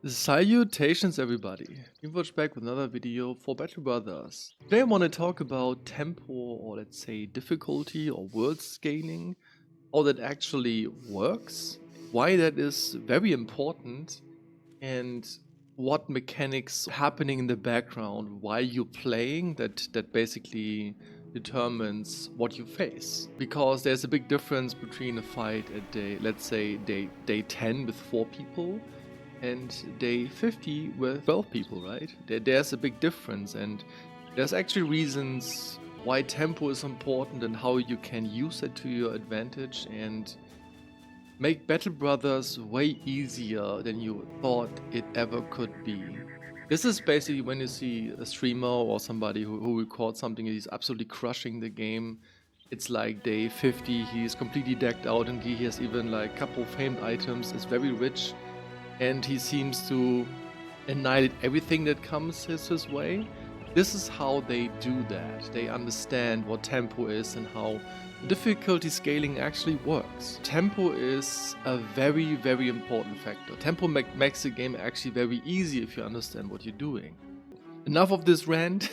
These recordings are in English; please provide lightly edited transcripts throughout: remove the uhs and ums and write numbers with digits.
Salutations everybody, Dreamforge back with another video for Battle Brothers. Today I want to talk about tempo, or let's say difficulty or world scaling, how that actually works, why that is very important, and what mechanics happening in the background while you're playing that basically determines what you face. Because there's a big difference between a fight at day, let's say day 10 with 4 people and day 50 with 12 people, right? There's a big difference, and there's actually reasons why tempo is important and how you can use it to your advantage and make Battle Brothers way easier than you thought it ever could be. This is basically when you see a streamer or somebody who records something and he's absolutely crushing the game. It's like day 50, he's completely decked out and he has even like a couple famed items, is very rich, and he seems to annihilate everything that comes his way. This is how they do that. They understand what tempo is and how difficulty scaling actually works. Tempo is a very, very important factor. Tempo makes the game actually very easy if you understand what you're doing. Enough of this rant.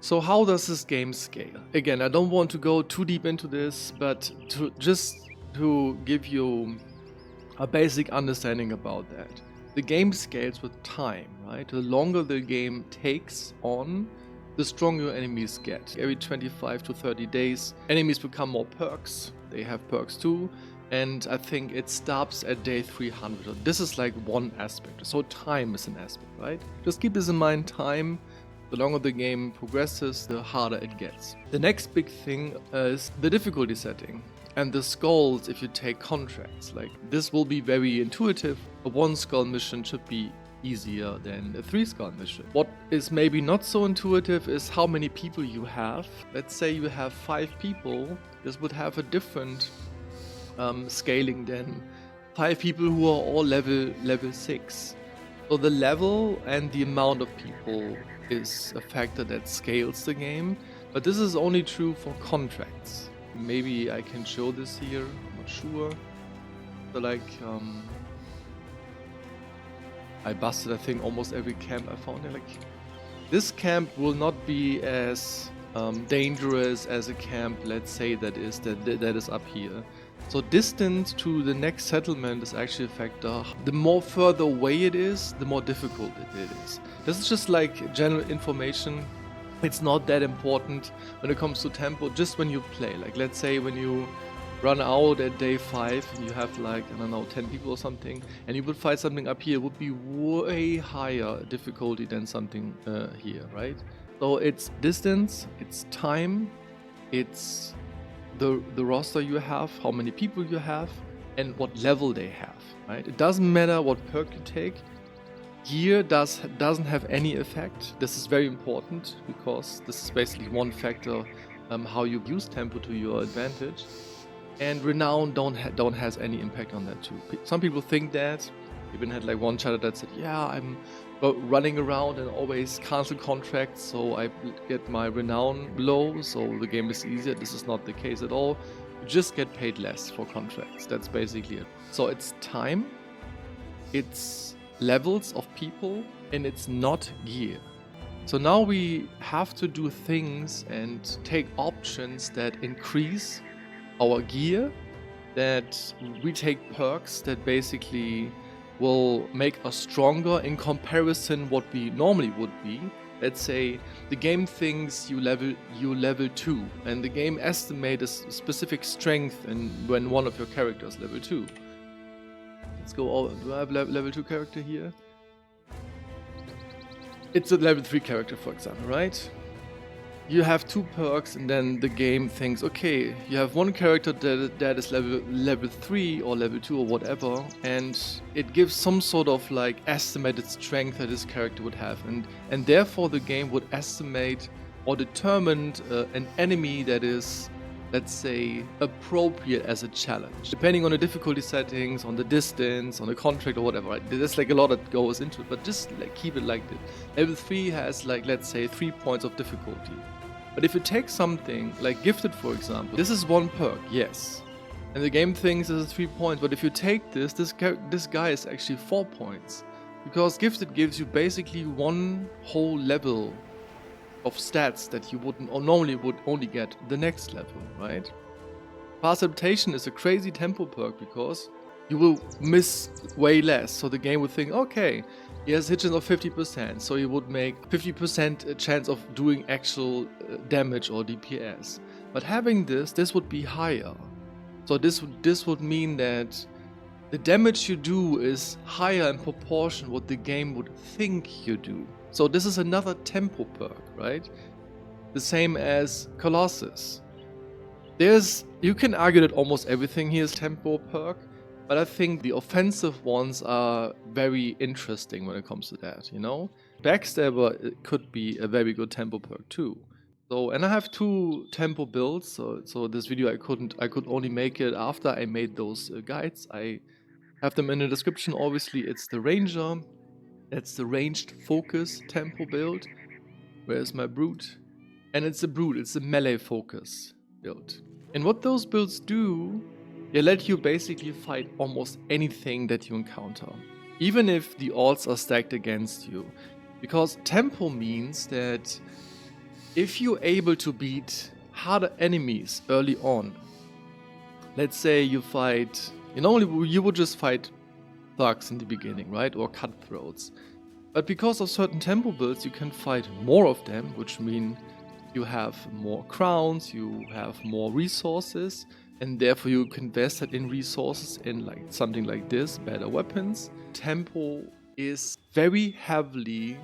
So how does this game scale? Again, I don't want to go too deep into this, but to give you a basic understanding about that. The game scales with time, right? The longer the game takes on, the stronger your enemies get. Every 25 to 30 days, enemies become more perks. They have perks too, and I think it stops at day 300. This is like one aspect. So time is an aspect, right? Just keep this in mind, time. The longer the game progresses, the harder it gets. The next big thing is the difficulty setting. And the skulls, if you take contracts, like this will be very intuitive. A 1 skull mission should be easier than a 3 skull mission. What is maybe not so intuitive is how many people you have. Let's say you have 5 people, this would have a different scaling than 5 people who are all level 6. So the level and the amount of people is a factor that scales the game, but this is only true for contracts. Maybe I can show this here, I'm not sure. So like, I busted I think almost every camp I found here. Like, this camp will not be as dangerous as a camp, let's say, that is up here. So distance to the next settlement is actually a factor. The more further away it is, the more difficult it is. This is just like general information. It's not that important when it comes to tempo, just when you play. Like, let's say when you run out at day 5, you have like, I don't know, 10 people or something, and you would fight something up here, it would be way higher difficulty than something here, right? So it's distance, it's time, it's the roster you have, how many people you have, and what level they have, right? It doesn't matter what perk you take. Gear doesn't have any effect. This is very important because this is basically one factor how you use tempo to your advantage. And renown don't has any impact on that too. Some people think that. Even had like one chatter that said, yeah, I'm running around and always cancel contracts, so I get my renown low, so the game is easier. This is not the case at all. You just get paid less for contracts. That's basically it. So it's time, it's levels of people, and it's not gear. So now we have to do things and take options that increase our gear, that we take perks that basically will make us stronger in comparison what we normally would be. Let's say the game thinks you level 2, and the game estimates a specific strength when one of your characters level 2. Let's go over. Do I have level 2 character here? It's a level 3 character, for example, right? You have 2 perks, and then the game thinks, okay, you have one character that is level 3 or level 2 or whatever, and it gives some sort of like estimated strength that this character would have, and therefore the game would estimate or determine an enemy that is, let's say, appropriate as a challenge, depending on the difficulty settings, on the distance, on the contract or whatever, right? There's like a lot that goes into it, but just like keep it like this. Level 3 has like, let's say, 3 points of difficulty. But if you take something like Gifted, for example, this is 1 perk, yes. And the game thinks this is 3 points, but if you take this guy is actually 4 points. Because Gifted gives you basically one whole level of stats that you wouldn't or normally would only get the next level, right? Fast Adaptation is a crazy tempo perk because you will miss way less. So the game would think, okay, he has hit chance of 50%, so he would make 50% chance of doing actual damage or DPS. But having this would be higher. So this would mean that the damage you do is higher in proportion what the game would think you do. So this is another tempo perk, right? The same as Colossus. You can argue that almost everything here is tempo perk, but I think the offensive ones are very interesting when it comes to that, you know? Backstabber could be a very good tempo perk too. So, and I have 2 tempo builds, so this video I could only make it after I made those guides. I have them in the description. Obviously it's the Ranger, that's the ranged focus tempo build. Where's my Brute? And it's a Brute, it's a melee focus build. And what those builds do, they let you basically fight almost anything that you encounter, even if the odds are stacked against you. Because tempo means that if you're able to beat harder enemies early on, let's say you fight, you would just fight thugs in the beginning, right? Or cutthroats. But because of certain tempo builds, you can fight more of them, which means you have more crowns, you have more resources, and therefore you can invest that in resources in like something like this, better weapons. Tempo is very heavily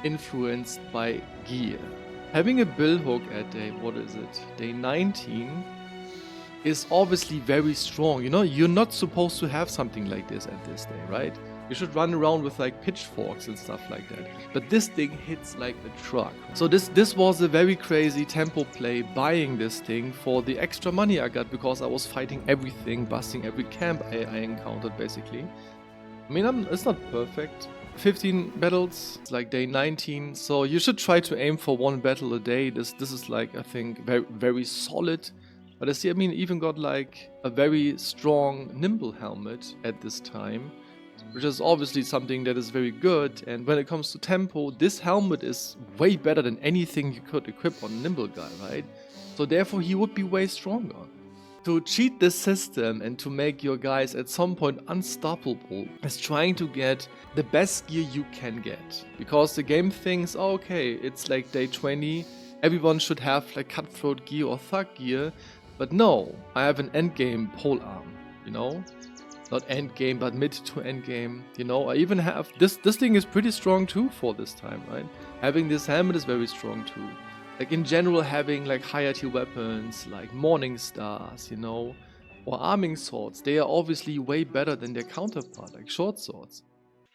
influenced by gear. Having a bill hook at day 19 is obviously very strong. You know, you're not supposed to have something like this at this day, right? You should run around with like pitchforks and stuff like that. But this thing hits like a truck. So this was a very crazy tempo play, buying this thing for the extra money I got because I was fighting everything, busting every camp I encountered basically. I mean, it's not perfect. 15 battles, it's like day 19. So you should try to aim for 1 battle a day. This is like, I think, very, very solid. But I see, I mean, even got like a very strong nimble helmet at this time, which is obviously something that is very good. And when it comes to tempo, this helmet is way better than anything you could equip on a nimble guy, right? So therefore he would be way stronger. To cheat this system and to make your guys at some point unstoppable is trying to get the best gear you can get. Because the game thinks, oh, okay, it's like day 20, everyone should have like cutthroat gear or thug gear. But no, I have an endgame pole arm, you know? Not endgame, but mid to endgame, you know? I even have, this thing is pretty strong too for this time, right? Having this helmet is very strong too. Like in general, having like higher tier weapons, like Morning Stars, you know? Or arming swords, they are obviously way better than their counterpart, like short swords.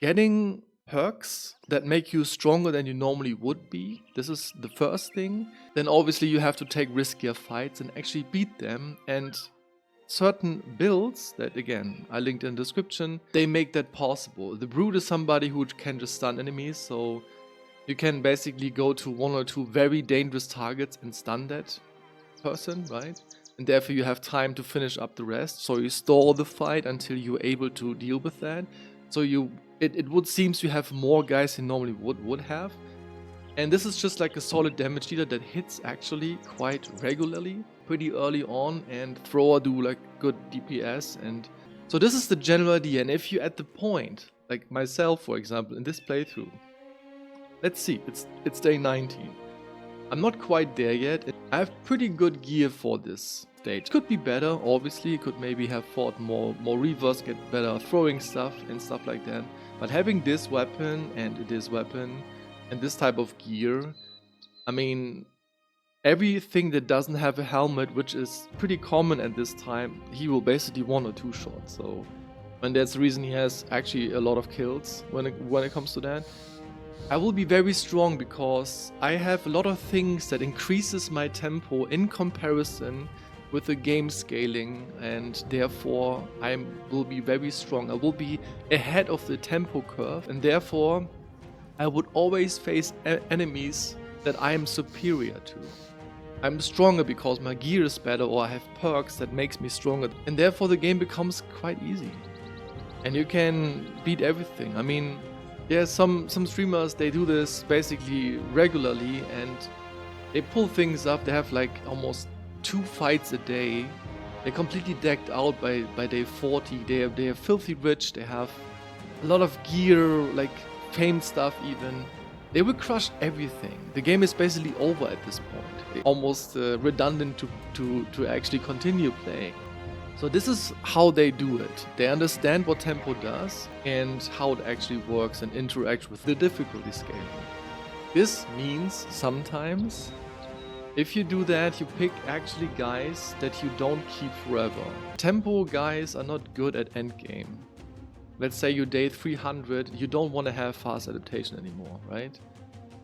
Getting perks that make you stronger than you normally would be, this is the first thing. Then obviously you have to take riskier fights and actually beat them, and certain builds that, again, I linked in the description, they make that possible. The Brute is somebody who can just stun enemies, so you can basically go to 1 or 2 very dangerous targets and stun that person, right? And therefore you have time to finish up the rest, so you stall the fight until you're able to deal with that. So it would seem you have more guys you normally would have. And this is just like a solid damage dealer that hits actually quite regularly, pretty early on, and thrower do like good DPS. And so this is the general idea. And if you're at the point, like myself for example, in this playthrough, let's see, it's day 19. I'm not quite there yet. I have pretty good gear for this stage. Could be better, obviously. Could maybe have fought more reverse, get better throwing stuff and stuff like that. But having this weapon and this weapon and this type of gear, I mean, everything that doesn't have a helmet, which is pretty common at this time, he will basically 1 or 2 shots. So, and that's the reason he has actually a lot of kills when it comes to that. I will be very strong because I have a lot of things that increases my tempo in comparison with the game scaling, and therefore I will be very strong. I will be ahead of the tempo curve, and therefore I would always face enemies that I am superior to. I'm stronger because my gear is better, or I have perks that makes me stronger, and therefore the game becomes quite easy. And you can beat everything. I mean, Yeah, some streamers, they do this basically regularly, and they pull things up. They have like almost 2 fights a day. They're completely decked out by day 40. They are filthy rich. They have a lot of gear, like fame stuff even. They will crush everything. The game is basically over at this point. Almost redundant to actually continue playing. So this is how they do it. They understand what tempo does and how it actually works and interacts with the difficulty scaling. This means sometimes if you do that, you pick actually guys that you don't keep forever. Tempo guys are not good at endgame. Let's say you day 300, you don't want to have fast adaptation anymore, right?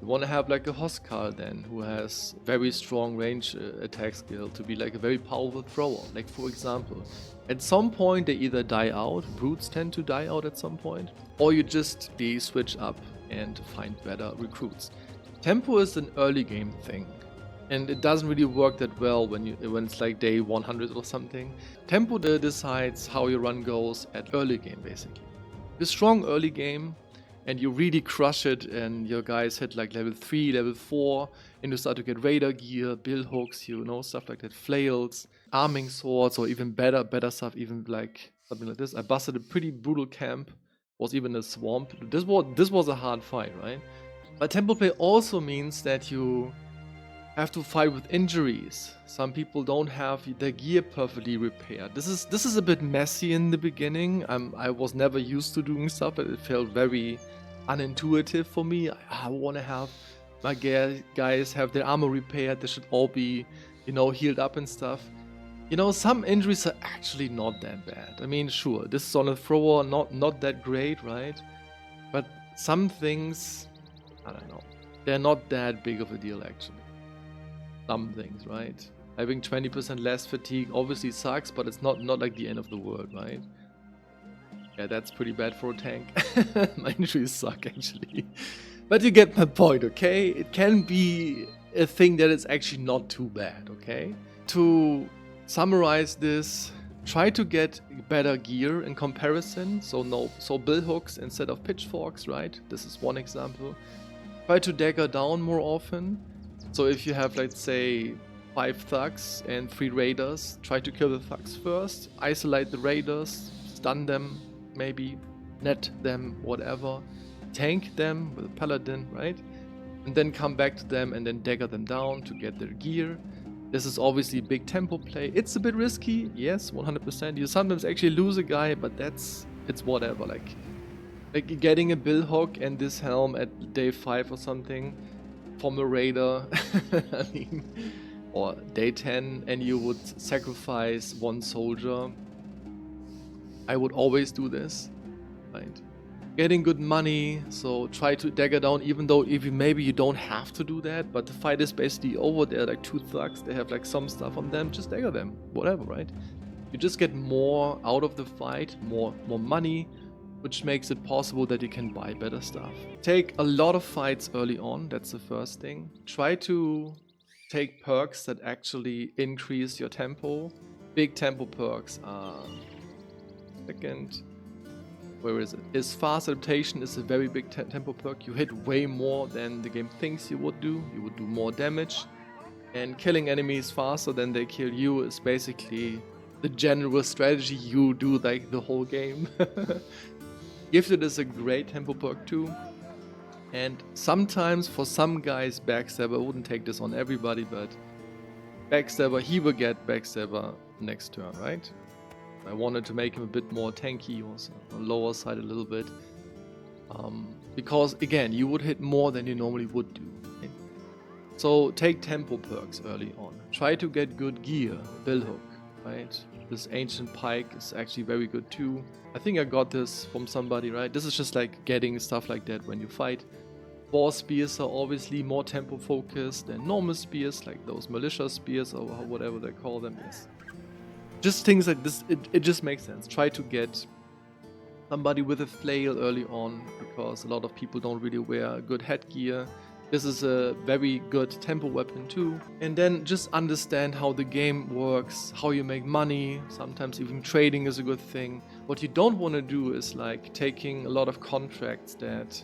You want to have like a Hoskal then, who has very strong range attack skill to be like a very powerful thrower. Like for example, at some point they either die out, brutes tend to die out at some point, or you just switch up and find better recruits. Tempo is an early game thing, and it doesn't really work that well when it's like day 100 or something. Tempo decides how your run goes at early game basically. The strong early game, and you really crush it, and your guys hit like level 3, level 4, and you start to get radar gear, bill hooks, stuff like that, flails, arming swords, or even better stuff, even like something like this. I busted a pretty brutal camp, was even a swamp. This was a hard fight, right? But tempo play also means that you have to fight with injuries. Some people don't have their gear perfectly repaired. This is a bit messy in the beginning. I was never used to doing stuff, but it felt very unintuitive for me. I want to have my guys have their armor repaired. They should all be, healed up and stuff. Some injuries are actually not that bad. I mean, sure, this is on a thrower, not that great, right? But some things, I don't know, they're not that big of a deal actually. Some things, right? Having 20% less fatigue obviously sucks, but it's not like the end of the world, right? Yeah, that's pretty bad for a tank. My injuries suck actually. But you get my point, okay? It can be a thing that is actually not too bad, okay? To summarize this, try to get better gear in comparison. So bill hooks instead of pitchforks, right? This is one example. Try to dagger down more often. So if you have, let's say, 5 thugs and 3 raiders, try to kill the thugs first, isolate the raiders, stun them, maybe net them, whatever, tank them with a paladin, right? And then come back to them and then dagger them down to get their gear. This is obviously big tempo play. It's a bit risky, yes, 100%. You sometimes actually lose a guy, but it's whatever. Like getting a bill hook and this helm at day 5 or something from a raider, I mean, or day 10, and you would sacrifice 1 soldier. I would always do this, right? Getting good money, so try to dagger down, even though maybe you don't have to do that, but the fight is basically over. There like 2 thugs, they have like some stuff on them, just dagger them, whatever, right? You just get more out of the fight, more money, which makes it possible that you can buy better stuff. Take a lot of fights early on, that's the first thing. Try to take perks that actually increase your tempo. Big tempo perks are... Second, where is it? Is fast adaptation is a very big tempo perk. You hit way more than the game thinks you would do. You would do more damage. And killing enemies faster than they kill you is basically the general strategy you do like the whole game. Gifted is a great tempo perk too. And sometimes for some guys, Backstabber, I wouldn't take this on everybody, but Backstabber, he will get Backstabber next turn, right? I wanted to make him a bit more tanky, also on the lower side a little bit. Because again, you would hit more than you normally would do. Right? So take tempo perks early on. Try to get good gear, bill hook, right? This ancient pike is actually very good too. I think I got this from somebody, right? This is just like getting stuff like that when you fight. Boar spears are obviously more tempo focused than normal spears, like those militia spears or whatever they call them. Yes. Just things like this, it just makes sense. Try to get somebody with a flail early on, because a lot of people don't really wear good headgear. This is a very good tempo weapon too. And then just understand how the game works, how you make money. Sometimes even trading is a good thing. What you don't want to do is like taking a lot of contracts that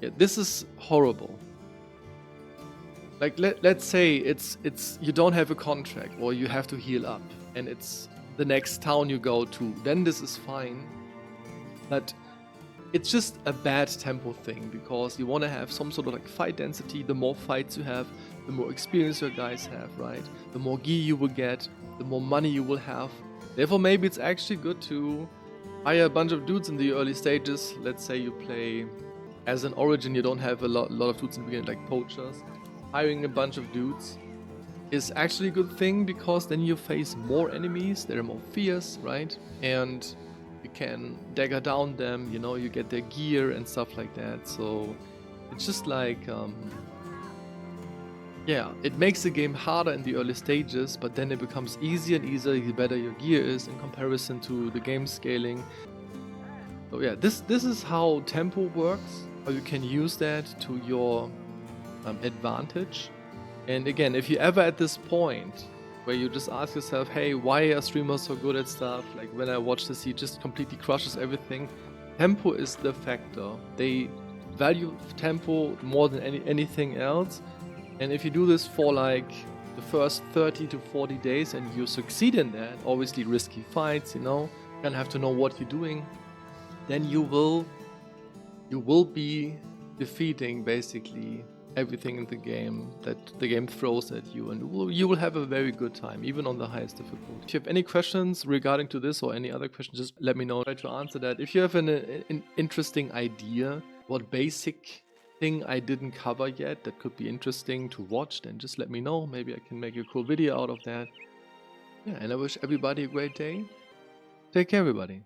Yeah, this is horrible. Like let's say it's you don't have a contract or you have to heal up and it's the next town you go to, then this is fine. But it's just a bad tempo thing because you want to have some sort of like fight density. The more fights you have, the more experience your guys have, right? The more gear you will get, the more money you will have. Therefore, maybe it's actually good to hire a bunch of dudes in the early stages. Let's say you play as an origin, you don't have a lot of dudes in the beginning, like poachers. Hiring a bunch of dudes is actually a good thing because then you face more enemies, they're more fierce, right? And you can dagger down them, you know, you get their gear and stuff like that. So it's just like, yeah, it makes the game harder in the early stages, but then it becomes easier and easier the better your gear is in comparison to the game scaling. So yeah, this is how tempo works, how you can use that to your advantage. And again, if you're ever at this point where you just ask yourself, hey, why are streamers so good at stuff? Like when I watch this, he just completely crushes everything. Tempo is the factor. They value tempo more than anything else. And if you do this for like the first 30 to 40 days and you succeed in that, obviously risky fights, you know, you kind of have to know what you're doing, then you will be defeating basically everything in the game that the game throws at you, and you will have a very good time, even on the highest difficulty. If you have any questions regarding to this or any other questions, just let me know. I'll try to answer that. If you have an interesting idea, what basic thing I didn't cover yet that could be interesting to watch, then just let me know. Maybe I can make a cool video out of that. Yeah, and I wish everybody a great day. Take care, everybody.